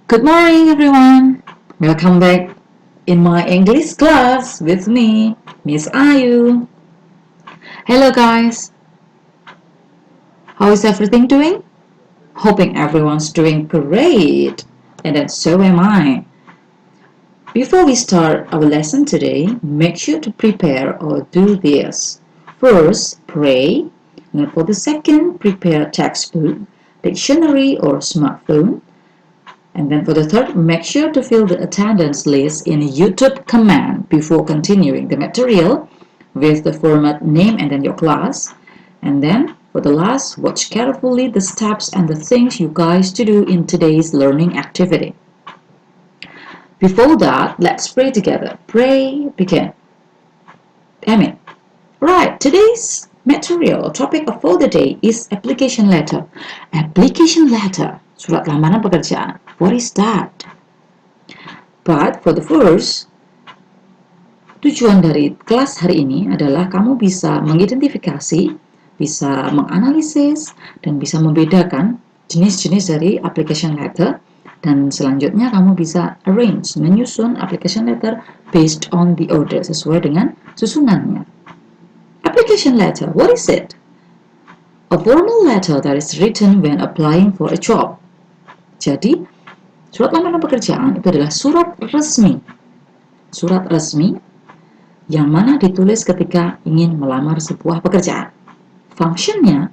Good morning, everyone. Welcome back in my English class with me, Miss Ayu. Hello, guys. How is everything doing? Hoping everyone's doing great, and then so am I. Before we start our lesson today, make sure to prepare or do this. First, pray. And for the second, prepare textbook, dictionary, or smartphone. And then for the third, make sure to fill the attendance list in YouTube command before continuing the material with the format name and then your class. And then for the last, watch carefully the steps and the things you guys to do in today's learning activity. Before that, let's pray together. Pray, begin. Amen. Right, today's material or topic for the day is application letter. Application letter, surat lamaran pekerjaan. What is that? But for the first, tujuan dari kelas hari ini adalah kamu bisa mengidentifikasi, bisa menganalisis, dan bisa membedakan jenis-jenis dari application letter. Dan selanjutnya kamu bisa arrange, menyusun application letter based on the order, sesuai dengan susunannya. Application letter, what is it? A formal letter that is written when applying for a job. Jadi, surat lamaran pekerjaan itu adalah surat resmi. Surat resmi yang mana ditulis ketika ingin melamar sebuah pekerjaan. Functionnya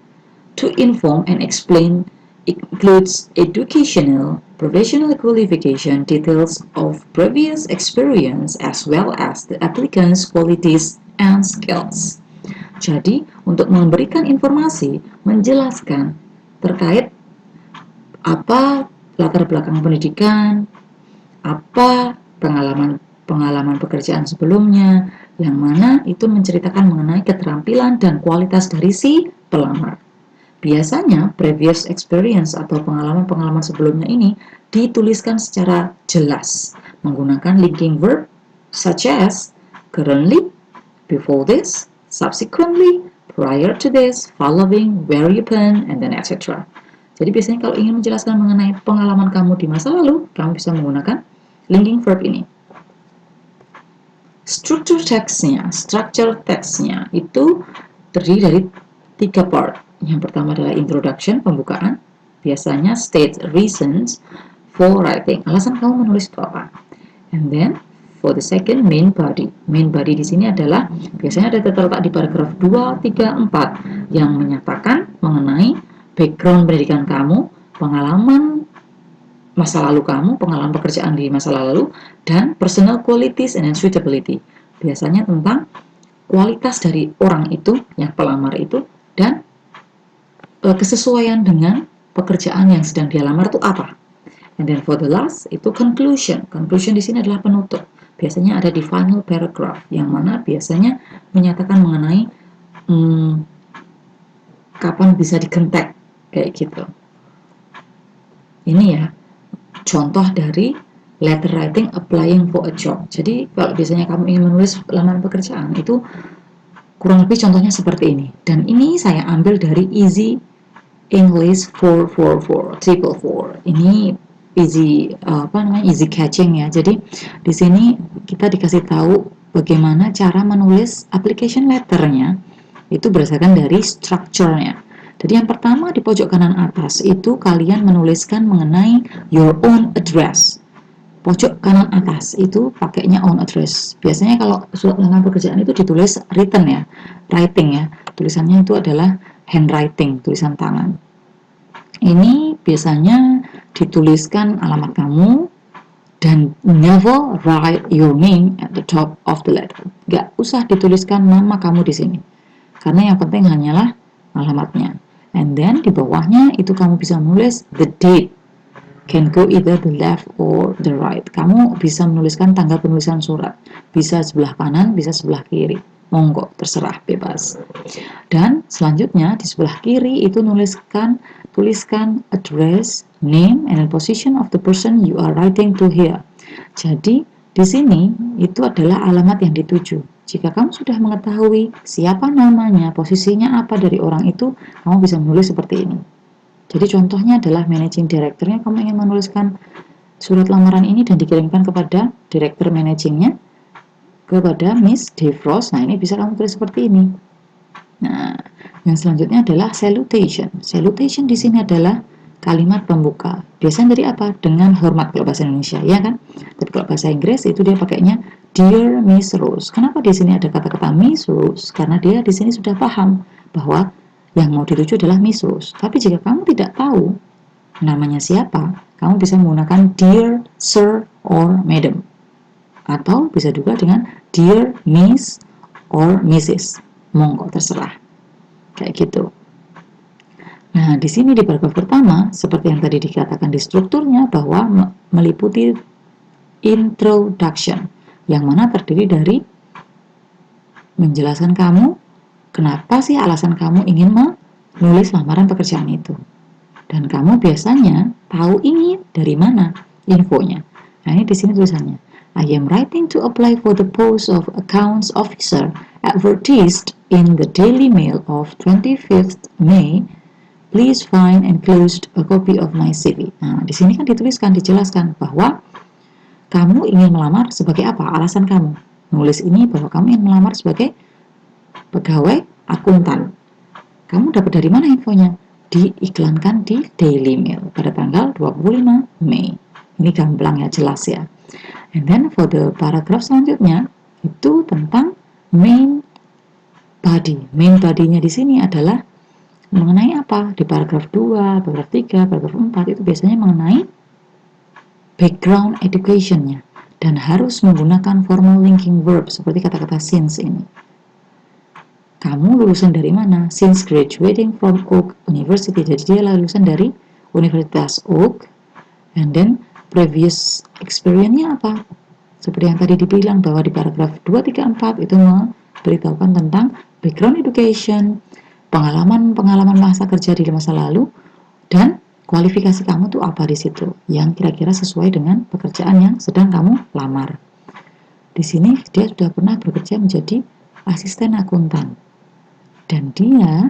to inform and explain includes educational, professional qualification, details of previous experience, as well as the applicant's qualities and skills. Jadi, untuk memberikan informasi, menjelaskan terkait apa latar belakang pendidikan, apa pengalaman pekerjaan sebelumnya, yang mana itu menceritakan mengenai keterampilan dan kualitas dari si pelamar. Biasanya, previous experience atau pengalaman-pengalaman sebelumnya ini dituliskan secara jelas menggunakan linking verb such as currently, before this, subsequently, prior to this, following, very upon, and then etc. Jadi biasanya kalau ingin menjelaskan mengenai pengalaman kamu di masa lalu, kamu bisa menggunakan linking verb ini. Structure text-nya itu terdiri dari 3 part. Yang pertama adalah introduction, pembukaan. Biasanya state reasons for writing. Alasan kamu menulis itu apa? And then for the second, main body. Main body di sini adalah biasanya ada terletak di paragraf 2, 3, 4 yang menyatakan mengenai background pendidikan kamu, pengalaman masa lalu kamu, pengalaman pekerjaan di masa lalu, dan personal qualities and suitability. Biasanya tentang kualitas dari orang itu, yang pelamar itu, dan kesesuaian dengan pekerjaan yang sedang dia lamar itu apa. And then for the last, itu conclusion. Conclusion di sini adalah penutup. Biasanya ada di final paragraph, yang mana biasanya menyatakan mengenai kapan bisa dikontak, kayak gitu. Ini ya, contoh dari letter writing applying for a job. Jadi kalau biasanya kamu ingin menulis lamaran pekerjaan, itu kurang lebih contohnya seperti ini. Dan ini saya ambil dari Easy English 444. Ini easy catching ya. Jadi di sini kita dikasih tahu bagaimana cara menulis application letternya itu berdasarkan dari structure-nya. Jadi yang pertama di pojok kanan atas itu kalian menuliskan mengenai your own address. Pojok kanan atas itu pakainya own address. Biasanya kalau surat lamaran pekerjaan itu ditulis written ya, writing ya. Tulisannya itu adalah handwriting, tulisan tangan. Ini biasanya dituliskan alamat kamu dan never write your name at the top of the letter. Gak usah dituliskan nama kamu di sini, karena yang penting hanyalah alamatnya. And then di bawahnya itu kamu bisa menulis the date. Can go either the left or the right. Kamu bisa menuliskan tanggal penulisan surat. Bisa sebelah kanan, bisa sebelah kiri. Monggo, terserah, bebas. Dan selanjutnya di sebelah kiri itu tuliskan address, name, and position of the person you are writing to here. Jadi di sini itu adalah alamat yang dituju. Jika kamu sudah mengetahui siapa namanya, posisinya apa dari orang itu, kamu bisa menulis seperti ini. Jadi contohnya adalah managing director-nya, kamu ingin menuliskan surat lamaran ini dan dikirimkan kepada direktur managingnya, kepada Miss DeVos. Nah, ini bisa kamu tulis seperti ini. Nah, yang selanjutnya adalah salutation. Salutation di sini adalah kalimat pembuka. Biasanya dari apa? Dengan hormat kalau bahasa Indonesia, ya kan? Tapi kalau bahasa Inggris itu dia pakainya Dear Miss Rose. Kenapa di sini ada kata-kata Miss Rose? Karena dia di sini sudah paham bahwa yang mau dituju adalah Miss Rose. Tapi jika kamu tidak tahu namanya siapa, kamu bisa menggunakan Dear Sir or Madam. Atau bisa juga dengan Dear Miss or Mrs. Monggo, terserah. Kayak gitu. Nah, di sini di paragraf pertama, seperti yang tadi dikatakan di strukturnya, bahwa meliputi introduction, yang mana terdiri dari menjelaskan kamu, kenapa sih alasan kamu ingin menulis lamaran pekerjaan itu. Dan kamu biasanya tahu ini dari mana infonya. Nah, ini di sini tulisannya. I am writing to apply for the post of accounts officer advertised in the Daily Mail of 25th May. Please find enclosed a copy of my CV. Nah, di sini kan dituliskan, dijelaskan bahwa kamu ingin melamar sebagai apa? Alasan kamu nulis ini bahwa kamu ingin melamar sebagai pegawai akuntan. Kamu dapat dari mana infonya? Diiklankan di Daily Mail pada tanggal 25 Mei. Ini gamblang ya, jelas ya. And then for the paragraph selanjutnya itu tentang main body. Main body-nya di sini adalah mengenai apa? Di paragraf 2, paragraf 3, paragraf 4 itu biasanya mengenai background education-nya dan harus menggunakan formal linking verb seperti kata-kata since ini. Kamu lulusan dari mana? Since graduating from Oak University. Jadi dia lulusan dari Universitas Oak. And then previous experience-nya apa? Seperti yang tadi dibilang bahwa di paragraf 2, 3, 4 itu memberitahukan tentang background education, pengalaman masa kerja di masa lalu, dan kualifikasi kamu tuh apa di situ yang kira-kira sesuai dengan pekerjaan yang sedang kamu lamar. Di sini dia sudah pernah bekerja menjadi asisten akuntan dan dia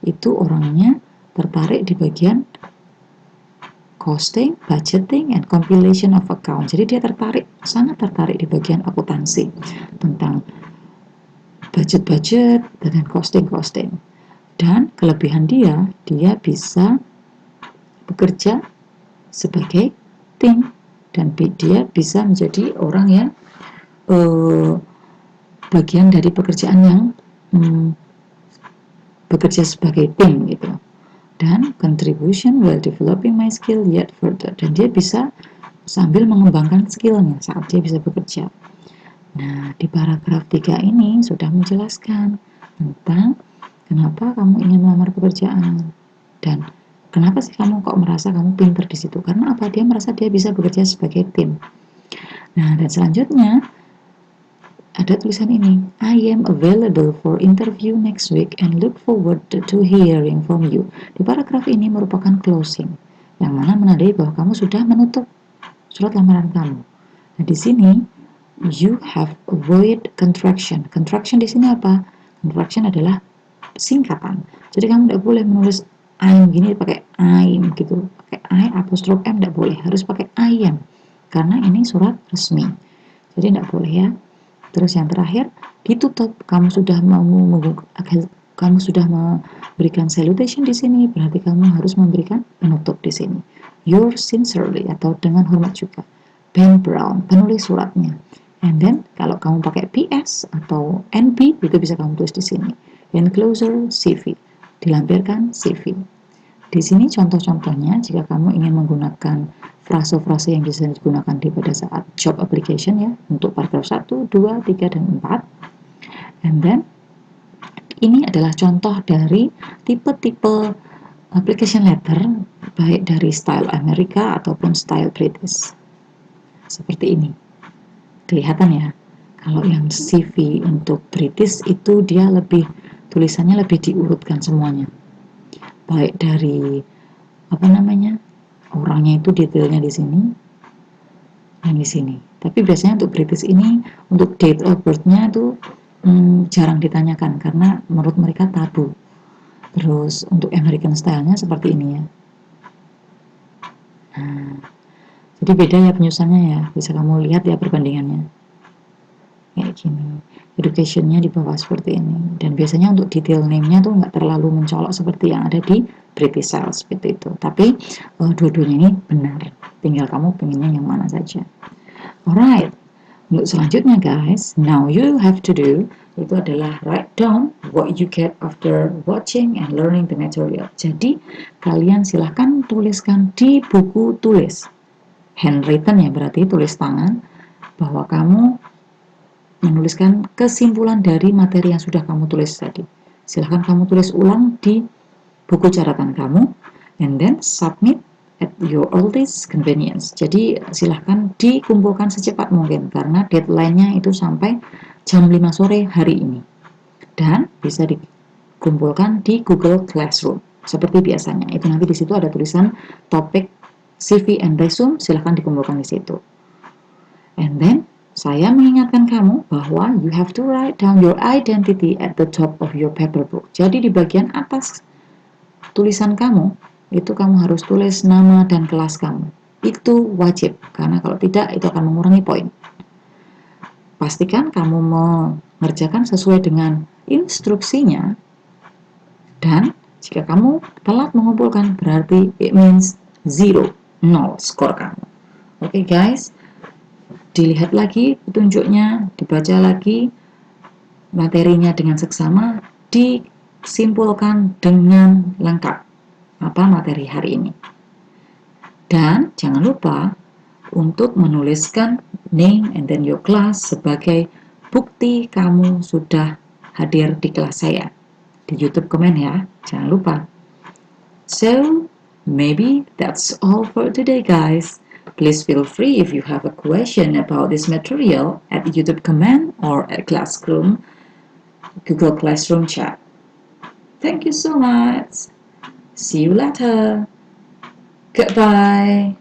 itu orangnya tertarik di bagian costing, budgeting, and compilation of account. Jadi dia sangat tertarik di bagian akuntansi tentang budget dan costing. Dan kelebihan dia bisa bekerja sebagai tim dan dia bisa menjadi orang yang bagian dari pekerjaan yang bekerja sebagai tim gitu. Dan contribution while developing my skill yet further. Dan dia bisa sambil mengembangkan skillnya saat dia bisa bekerja. Nah, di paragraf 3 ini sudah menjelaskan tentang kenapa kamu ingin melamar pekerjaan dan kenapa sih kamu kok merasa kamu pinter di situ? Karena apa? Dia merasa dia bisa bekerja sebagai tim. Nah, dan selanjutnya ada tulisan ini. I am available for interview next week and look forward to hearing from you. Di paragraf ini merupakan closing, yang mana menandai bahwa kamu sudah menutup surat lamaran kamu. Nah, di sini you have avoid contraction. Contraction di sini apa? Contraction adalah singkatan. Jadi kamu tidak boleh menulis I'm gini pakai I'm gitu, pakai I apostrof M tidak boleh, harus pakai I am karena ini surat resmi. Jadi tidak boleh ya. Terus yang terakhir ditutup. Kamu sudah memberikan salutation di sini, berarti kamu harus memberikan penutup di sini. Yours sincerely atau dengan hormat juga. Ben Brown, penulis suratnya. And then kalau kamu pakai PS atau NP itu bisa kamu tulis di sini. Enclosure CV, dilampirkan CV. Di sini contoh-contohnya jika kamu ingin menggunakan frase-frase yang bisa digunakan pada saat job application ya, untuk paragraf 1, 2, 3, dan 4. And then ini adalah contoh dari tipe-tipe application letter baik dari style Amerika ataupun style British. Seperti ini. Kelihatan ya, kalau yang CV untuk British itu dia tulisannya lebih diurutkan semuanya. Baik dari orangnya itu detailnya di sini dan di sini. Tapi biasanya untuk British ini untuk date of birth-nya itu jarang ditanyakan karena menurut mereka tabu. Terus untuk American style-nya seperti ini ya. Nah, Jadi beda ya penyusunannya ya, bisa kamu lihat ya perbandingannya. Kayak gini. Education-nya di bawah seperti ini. Dan biasanya untuk detail name-nya tuh nggak terlalu mencolok seperti yang ada di British Sales seperti itu. Tapi dua-duanya ini benar. Tinggal kamu pengennya yang mana saja. Alright. Untuk selanjutnya guys, now you have to do itu adalah write down what you get after watching and learning the material. Jadi kalian silahkan tuliskan di buku tulis. Handwritten ya, berarti tulis tangan, bahwa kamu menuliskan kesimpulan dari materi yang sudah kamu tulis tadi. Silahkan kamu tulis ulang di buku catatan kamu, and then submit at your earliest convenience. Jadi silahkan dikumpulkan secepat mungkin, karena deadline-nya itu sampai jam 5 sore hari ini. Dan bisa dikumpulkan di Google Classroom. Seperti biasanya, itu nanti di situ ada tulisan topik CV and resume, silahkan dikumpulkan di situ. And then saya mengingatkan kamu bahwa you have to write down your identity at the top of your paper book. Jadi di bagian atas tulisan kamu, itu kamu harus tulis nama dan kelas kamu. Itu wajib, karena kalau tidak itu akan mengurangi poin. Pastikan kamu mengerjakan sesuai dengan instruksinya, dan jika kamu telat mengumpulkan, berarti it means 0 skor kamu. Oke guys, dilihat lagi petunjuknya, dibaca lagi materinya dengan seksama, disimpulkan dengan lengkap apa materi hari ini. Dan jangan lupa untuk menuliskan name and then your class sebagai bukti kamu sudah hadir di kelas saya. Di YouTube komen ya, jangan lupa. So, maybe that's all for today guys. Please feel free if you have a question about this material at YouTube comment or at Classroom, Google Classroom chat. Thank you so much. See you later. Goodbye.